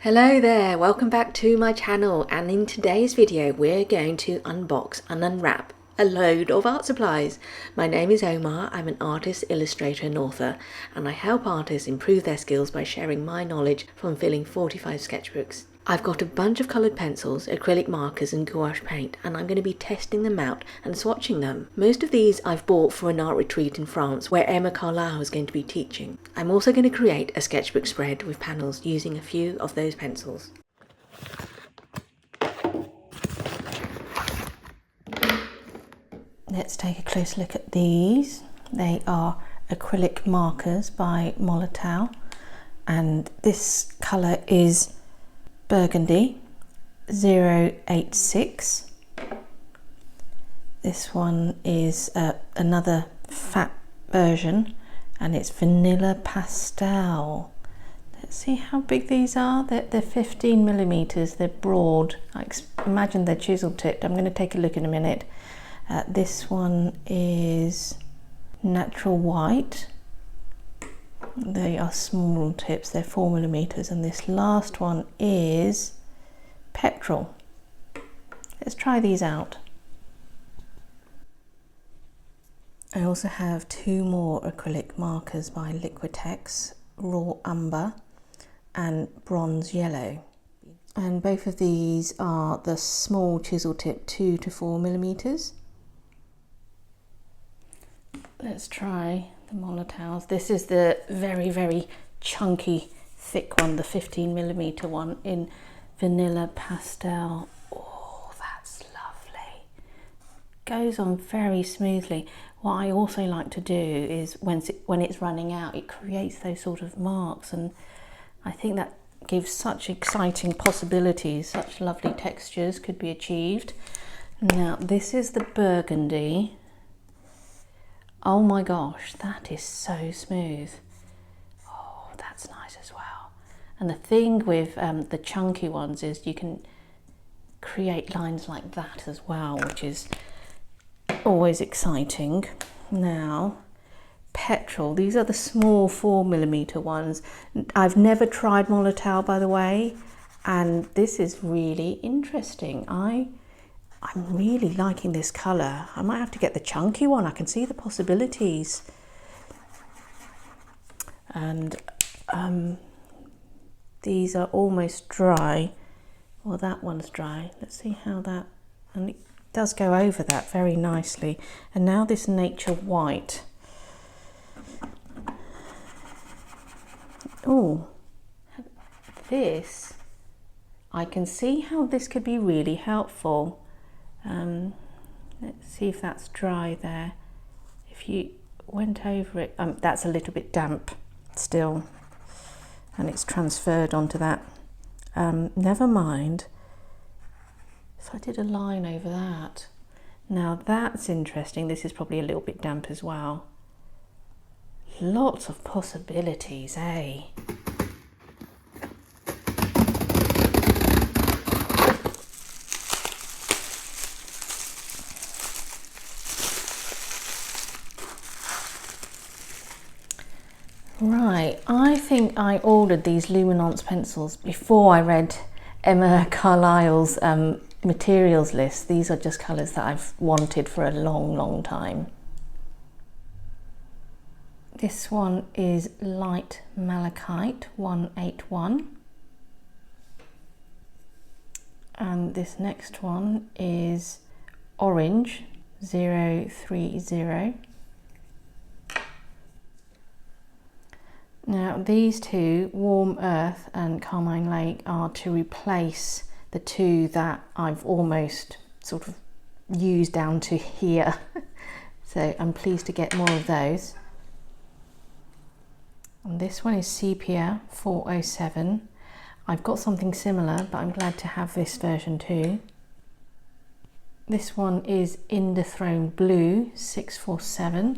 Hello there, welcome back to my channel, and in today's video we're going to unbox and unwrap a load of art supplies. My name is Omar, I'm an artist, illustrator and author, and I help artists improve their skills by sharing my knowledge from filling 45 sketchbooks. I've got a bunch of coloured pencils, acrylic markers and gouache paint, and I'm going to be testing them out and swatching them. Most of these I've bought for an art retreat in France where Emma Carlisle is going to be teaching. I'm also going to create a sketchbook spread with panels using a few of those pencils. Let's take a close look at these. They are acrylic markers by Molotow, and this colour is Burgundy 086. This one is another fat version, and it's Vanilla Pastel. Let's see how big these are. They're 15 millimeters. They're broad. I imagine they're chisel tipped. I'm going to take a look in a minute. This one is Natural White. They are small tips, they're 4 millimeters, and this last one is Petrol. Let's try these out. I also have two more acrylic markers by Liquitex, Raw Umber and Bronze Yellow. And both of these are the small chisel tip 2 to 4 millimeters. Let's try the Molotows. This is the very chunky thick one, the 15 millimeter one in Vanilla Pastel. Oh, that's lovely. Goes on very smoothly. What I also like to do is when it's running out, it creates those sort of marks, and I think that gives such exciting possibilities. Such lovely textures could be achieved. Now this is the Burgundy. Oh my gosh, that is so smooth. Oh, that's nice as well. And the thing with the chunky ones is you can create lines like that as well, which is always exciting. Now, Petrol, these are the small 4 millimeter ones. I've never tried Molotow, by the way, and this is really interesting. I'm really liking this colour. I might have to get the chunky one. I can see the possibilities. And these are almost dry. Well, that one's dry. Let's see how that, and it does go over that very nicely. And now this Nature White. Oh, this, I can see how this could be really helpful. Let's see if that's dry there. If you went over it, that's a little bit damp still, and it's transferred onto that. Never mind if I did a line over that. Now that's interesting. This is probably a little bit damp as well. Lots of possibilities, eh? Right, I think I ordered these Luminance pencils before I read Emma Carlisle's materials list. These are just colours that I've wanted for a long time. This one is Light Malachite 181. And this next one is Orange 030. Now these two, Warm Earth and Carmine Lake, are to replace the two that I've almost sort of used down to here. So I'm pleased to get more of those. And this one is Sepia 407. I've got something similar, but I'm glad to have this version too. This one is Indethrone Blue 647.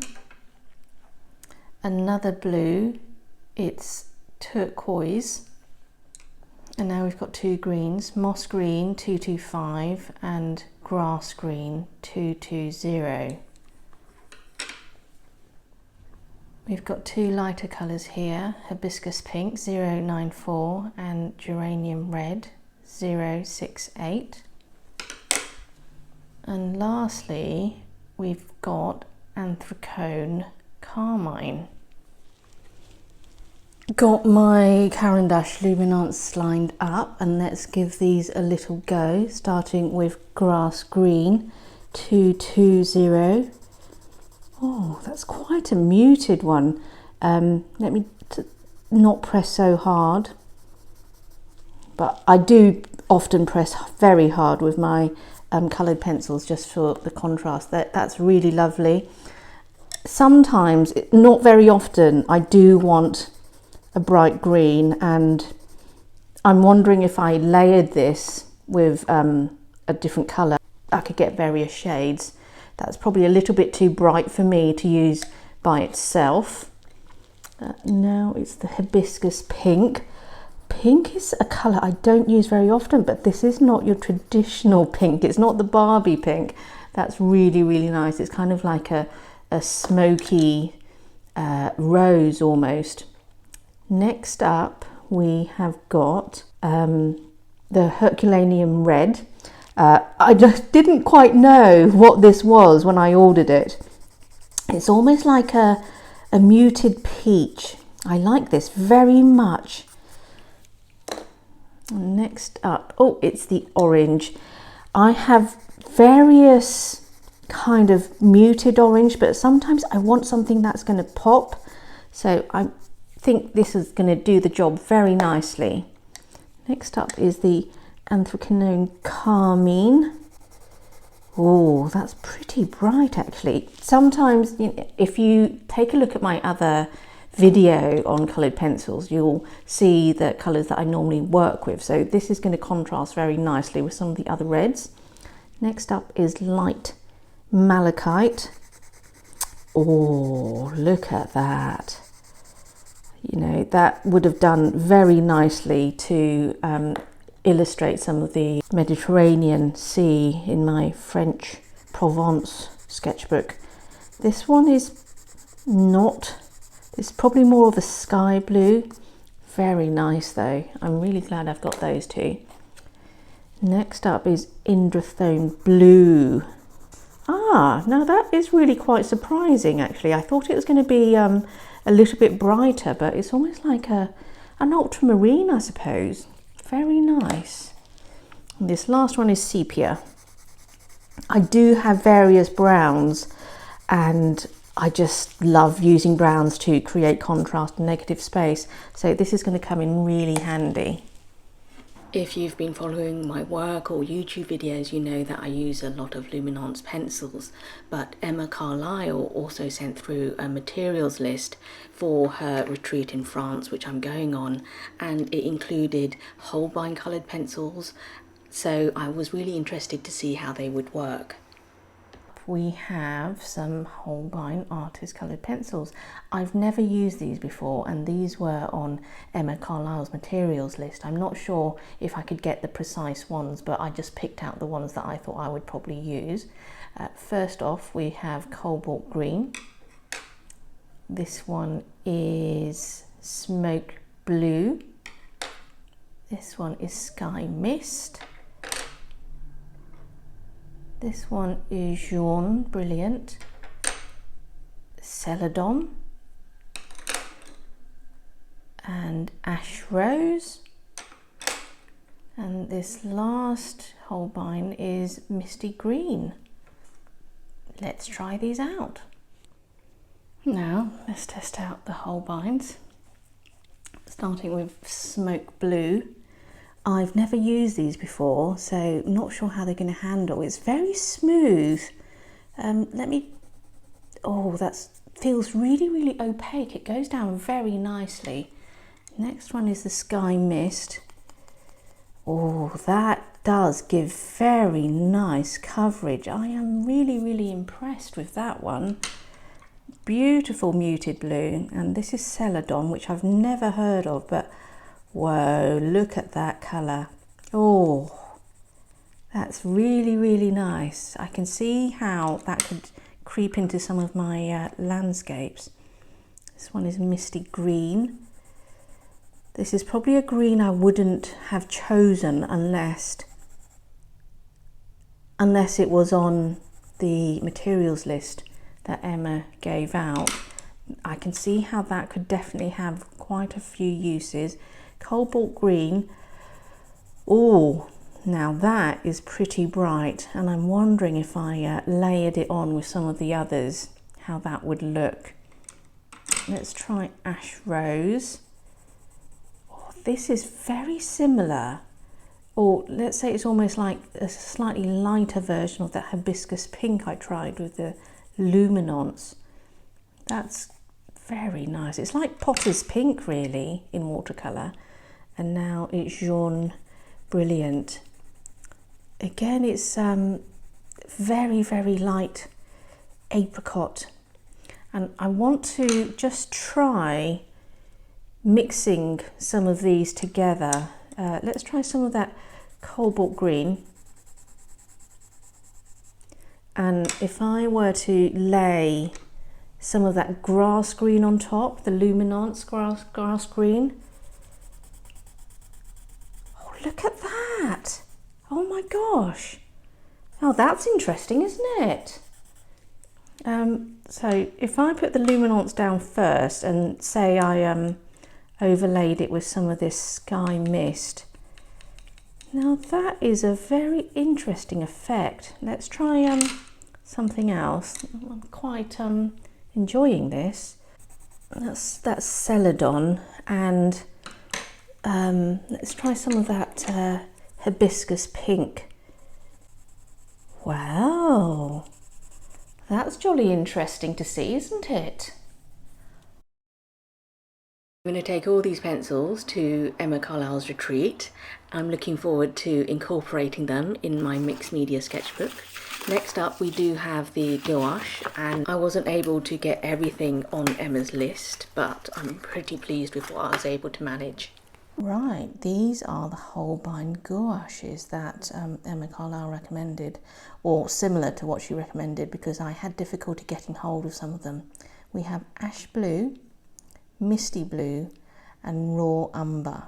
Another blue, it's Turquoise. And now we've got two greens, Moss Green 225 and Grass Green 220. We've got two lighter colours here, Hibiscus Pink 094 and Geranium Red 068. And lastly, we've got Anthracone Carmine. Got my Caran D'Ache Luminance lined up, and let's give these a little go, starting with Grass Green 220. Oh, that's quite a muted one. Let me not press so hard, but I do often press very hard with my coloured pencils just for the contrast. That's really lovely. Sometimes, not very often, I do want a bright green, and I'm wondering if I layered this with a different colour, I could get various shades. That's probably a little bit too bright for me to use by itself. Now it's the Hibiscus Pink. Pink is a colour I don't use very often, but this is not your traditional pink. It's not the Barbie pink. That's really, really nice. It's kind of like a smoky rose almost. Next up, we have got the Herculaneum Red. I just didn't quite know what this was when I ordered it. It's almost like a muted peach. I like this very much. Next up, oh, it's the orange. I have various kind of muted orange, but sometimes I want something that's going to pop. So I think this is going to do the job very nicely. Next up is the Anthracone Carmine. Oh, that's pretty bright actually. Sometimes, if you take a look at my other video on coloured pencils, you'll see the colours that I normally work with. So this is going to contrast very nicely with some of the other reds. Next up is light malachite. Oh, look at that. That would have done very nicely to illustrate some of the Mediterranean Sea in my French Provence sketchbook. This one is not, it's probably more of a sky blue. Very nice though. I'm really glad I've got those two. Next up is Indrathone Blue. Now that is really quite surprising actually. I thought it was going to be a little bit brighter, but it's almost like an ultramarine, I suppose. Very nice. And this last one is Sepia. I do have various browns, and I just love using browns to create contrast and negative space. So this is going to come in really handy. If you've been following my work or YouTube videos, you know that I use a lot of Luminance pencils, but Emma Carlisle also sent through a materials list for her retreat in France, which I'm going on, and it included Holbein coloured pencils, so I was really interested to see how they would work. We have some Holbein artist coloured pencils. I've never used these before, and these were on Emma Carlisle's materials list. I'm not sure if I could get the precise ones, but I just picked out the ones that I thought I would probably use. First off, we have Cobalt Green. This one is Smoke Blue. This one is Sky Mist. This one is Jaune Brilliant, Celadon, and Ash Rose. And this last Holbein is Misty Green. Let's try these out. Now, let's test out the Holbeins. Starting with Smoke Blue. I've never used these before, so not sure how they're going to handle. It's very smooth. Oh, that feels really, really opaque. It goes down very nicely. Next one is the Sky Mist. Oh, that does give very nice coverage. I am really, really impressed with that one. Beautiful muted blue, and this is Celadon, which I've never heard of, but whoa, look at that colour. Oh, that's really, really nice. I can see how that could creep into some of my landscapes. This one is Misty Green. This is probably a green I wouldn't have chosen unless it was on the materials list that Emma gave out. I can see how that could definitely have quite a few uses. Cobalt green, oh, now that is pretty bright, and I'm wondering if I layered it on with some of the others, how that would look. Let's try Ash Rose. Oh, this is very similar, or let's say it's almost like a slightly lighter version of that hibiscus pink I tried with the Luminance. That's very nice. It's like Potter's Pink really in watercolour, and now it's Jaune Brilliant. Again, it's very, very light apricot, and I want to just try mixing some of these together. Let's try some of that cobalt green, and if I were to lay some of that grass green on top, the Luminance grass green. Oh, look at that! Oh my gosh! Oh, that's interesting, isn't it? So if I put the Luminance down first and say I overlaid it with some of this sky mist, now that is a very interesting effect. Let's try something else. I'm quite enjoying this. That's Celadon, and let's try some of that hibiscus pink. Wow, that's jolly interesting to see, isn't it? I'm going to take all these pencils to Emma Carlisle's retreat. I'm looking forward to incorporating them in my mixed media sketchbook. Next up we do have the gouache, and I wasn't able to get everything on Emma's list, but I'm pretty pleased with what I was able to manage. Right, these are the Holbein gouaches that Emma Carlisle recommended, or similar to what she recommended, because I had difficulty getting hold of some of them. We have Ash Blue, Misty Blue and Raw Umber.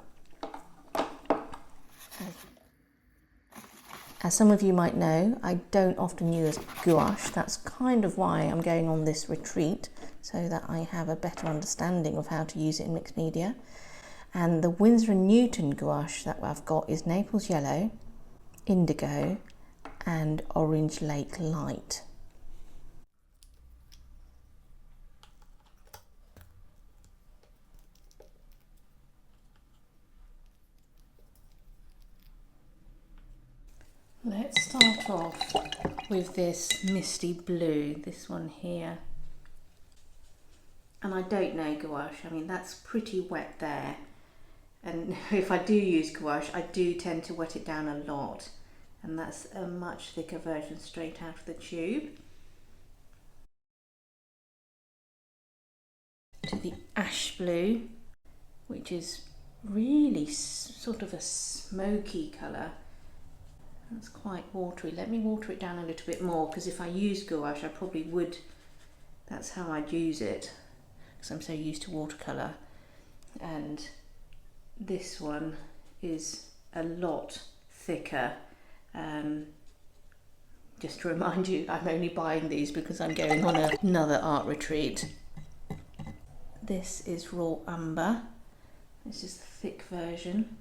As some of you might know, I don't often use gouache. That's kind of why I'm going on this retreat, so that I have a better understanding of how to use it in mixed media. And the Winsor & Newton gouache that I've got is Naples Yellow, Indigo and Orange Lake Light. Let's start off with this Misty Blue, this one here. And I don't know gouache, I mean that's pretty wet there. And if I do use gouache, I do tend to wet it down a lot. And that's a much thicker version straight out of the tube. To the Ash Blue, which is really sort of a smoky colour. That's quite watery. Let me water it down a little bit more, because if I use gouache I probably would, that's how I'd use it, because I'm so used to watercolour. And this one is a lot thicker. Just to remind you, I'm only buying these because I'm going on another art retreat. This is Raw Umber. This is the thick version.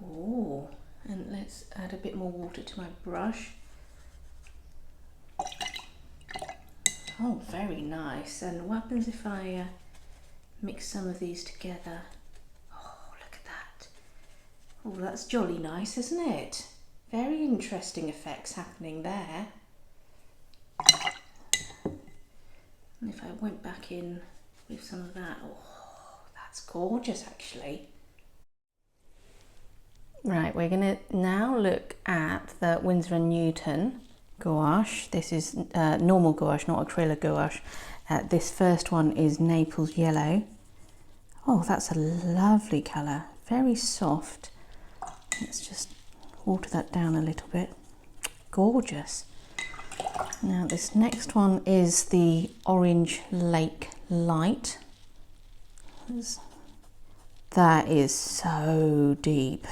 Oh, and let's add a bit more water to my brush. Oh, very nice. And what happens if I mix some of these together? Oh, look at that. Oh, that's jolly nice, isn't it? Very interesting effects happening there. And if I went back in with some of that, oh, that's gorgeous actually. Right, we're going to now look at the Winsor & Newton gouache. This is normal gouache, not acrylic gouache. This first one is Naples Yellow. Oh, that's a lovely colour, very soft. Let's just water that down a little bit. Gorgeous. Now this next one is the Orange Lake light. That is so deep.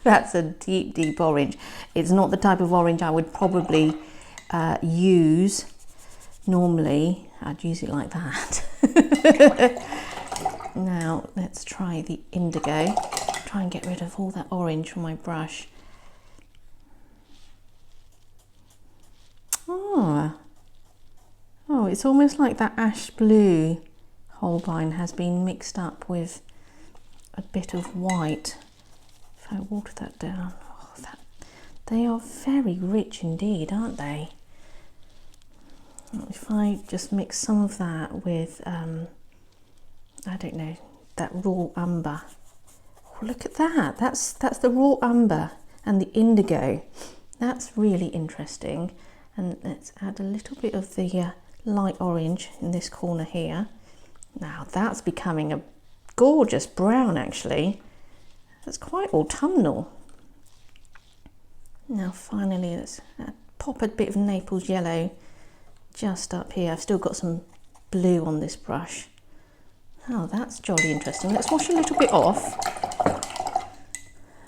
That's a deep, deep orange. It's not the type of orange I would probably use normally. I'd use it like that. Now let's try the indigo. Try and get rid of all that orange from my brush. Oh, it's almost like that ash blue Holbein has been mixed up with a bit of white. If I water that down, they are very rich indeed, aren't they? If I just mix some of that with, I don't know, that raw umber. Oh, look at that. That's the raw umber and the indigo. That's really interesting. And let's add a little bit of the light orange in this corner here. Now that's becoming a gorgeous brown actually. That's quite autumnal. Now finally let's pop a bit of Naples yellow just up here. I've still got some blue on this brush. Oh, that's jolly interesting. Let's wash a little bit off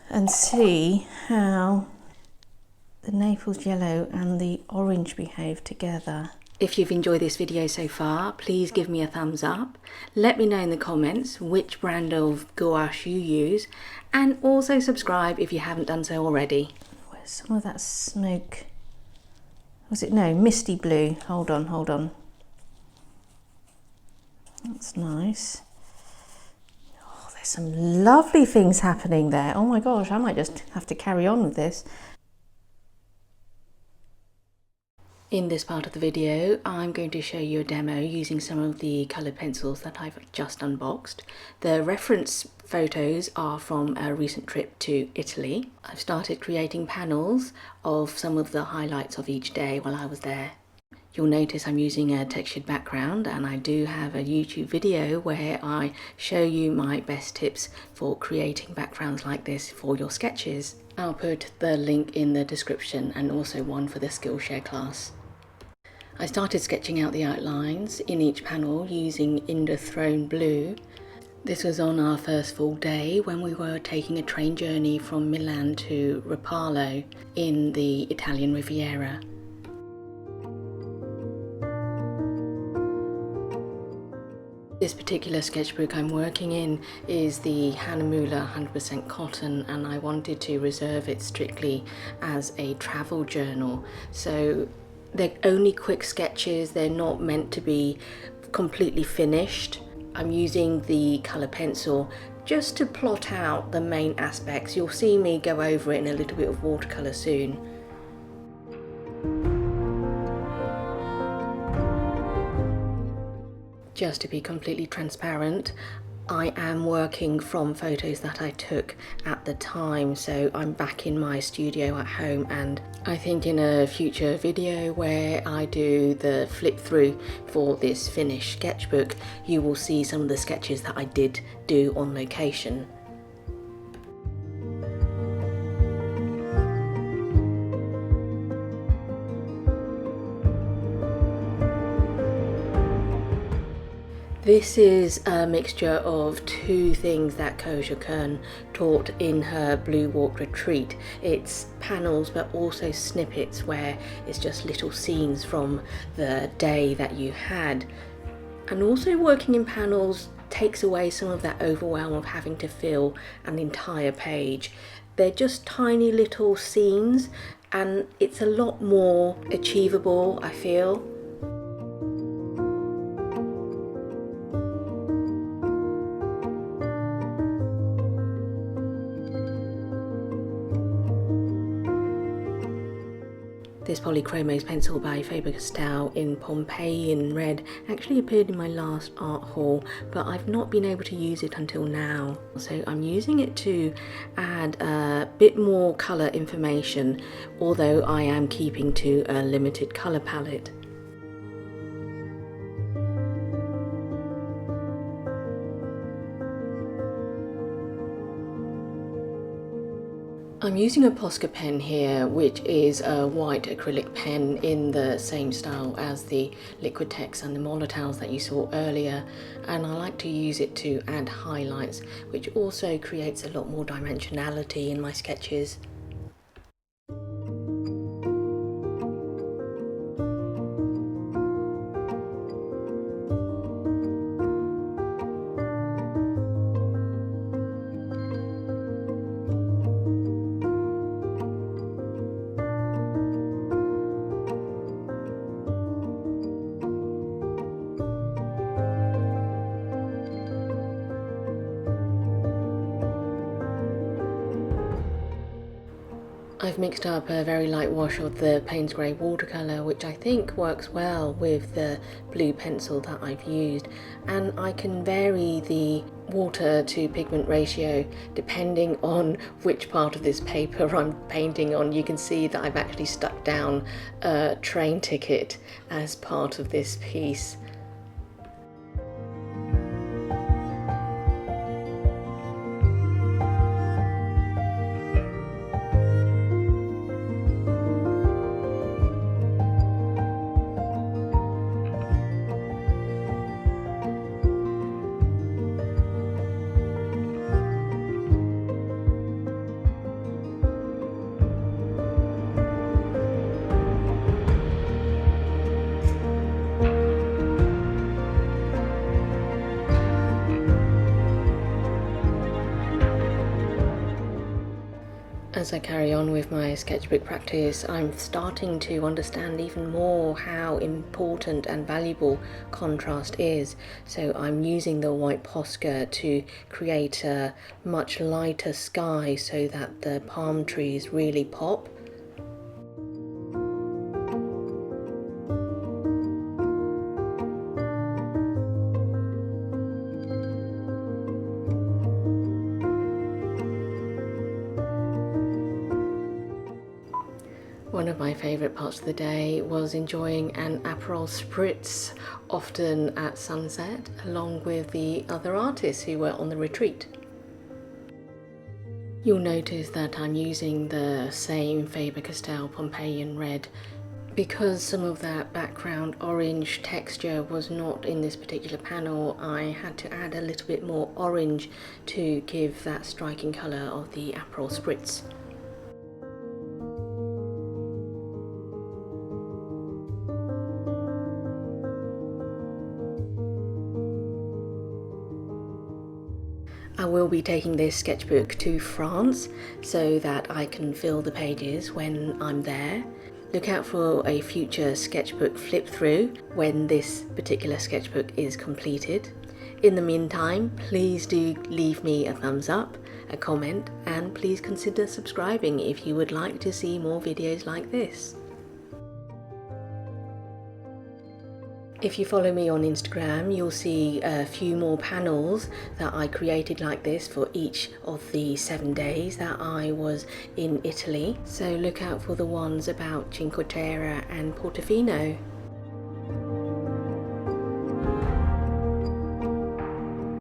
and see how the Naples yellow and the orange behave together. If you've enjoyed this video so far, please give me a thumbs up. Let me know in the comments which brand of gouache you use, and also subscribe if you haven't done so already. Where's some of that smoke? Was it, no, misty blue. Hold on. That's nice. Oh, there's some lovely things happening there. Oh my gosh, I might just have to carry on with this. In this part of the video, I'm going to show you a demo using some of the coloured pencils that I've just unboxed. The reference photos are from a recent trip to Italy. I've started creating panels of some of the highlights of each day while I was there. You'll notice I'm using a textured background, and I do have a YouTube video where I show you my best tips for creating backgrounds like this for your sketches. I'll put the link in the description and also one for the Skillshare class. I started sketching out the outlines in each panel using Indothrone Blue. This was on our first full day when we were taking a train journey from Milan to Rapallo in the Italian Riviera. This particular sketchbook I'm working in is the Hahnemuhle 100% cotton, and I wanted to reserve it strictly as a travel journal. So they're only quick sketches, they're not meant to be completely finished. I'm using the colour pencil just to plot out the main aspects. You'll see me go over it in a little bit of watercolour soon. Just to be completely transparent, I am working from photos that I took at the time, so I'm back in my studio at home, and I think in a future video where I do the flip through for this finished sketchbook, you will see some of the sketches that I did do on location. This is a mixture of two things that Koja Kern taught in her Blue Walk retreat. It's panels but also snippets where it's just little scenes from the day that you had. And also working in panels takes away some of that overwhelm of having to fill an entire page. They're just tiny little scenes and it's a lot more achievable, I feel. This Polychromos pencil by Faber-Castell in Pompeii in red actually appeared in my last art haul, but I've not been able to use it until now. So I'm using it to add a bit more colour information, although I am keeping to a limited colour palette. I'm using a Posca pen here, which is a white acrylic pen in the same style as the Liquitex and the Molotowls that you saw earlier, and I like to use it to add highlights, which also creates a lot more dimensionality in my sketches. I've mixed up a very light wash of the Payne's Grey watercolour, which I think works well with the blue pencil that I've used, and I can vary the water to pigment ratio depending on which part of this paper I'm painting on. You can see that I've actually stuck down a train ticket as part of this piece. As I carry on with my sketchbook practice, I'm starting to understand even more how important and valuable contrast is. So I'm using the white Posca to create a much lighter sky so that the palm trees really pop. One of my favourite parts of the day was enjoying an Aperol Spritz, often at sunset, along with the other artists who were on the retreat. You'll notice that I'm using the same Faber-Castell Pompeian red. Because some of that background orange texture was not in this particular panel, I had to add a little bit more orange to give that striking colour of the Aperol Spritz. I will be taking this sketchbook to France so that I can fill the pages when I'm there. Look out for a future sketchbook flip through when this particular sketchbook is completed. In the meantime, please do leave me a thumbs up, a comment, and please consider subscribing if you would like to see more videos like this. If you follow me on Instagram, you'll see a few more panels that I created like this for each of the 7 days that I was in Italy. So look out for the ones about Cinque Terre and Portofino.